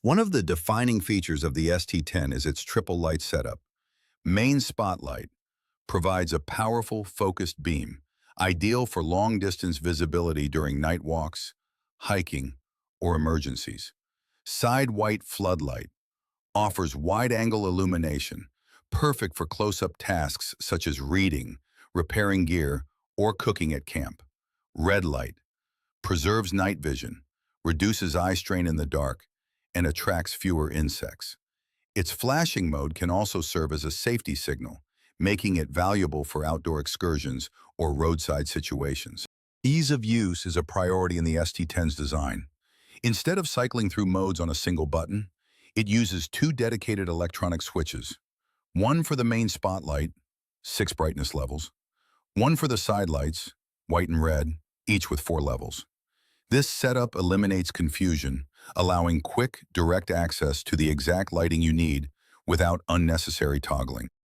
One of the defining features of the ST10 is its triple light setup. Main spotlight provides a powerful, focused beam, ideal for long-distance visibility during night walks, hiking, or emergencies. Side white floodlight offers wide-angle illumination, perfect for close-up tasks such as reading, repairing gear, or cooking at camp. Red light preserves night vision, reduces eye strain in the dark, and attracts fewer insects. Its flashing mode can also serve as a safety signal, making it valuable for outdoor excursions or roadside situations. Ease of use is a priority in the ST10's design. Instead of cycling through modes on a single button, it uses two dedicated electronic switches, one for the main spotlight, 6 brightness levels, one for the side lights, white and red, each with 4 levels. This setup eliminates confusion, allowing quick, direct access to the exact lighting you need without unnecessary toggling.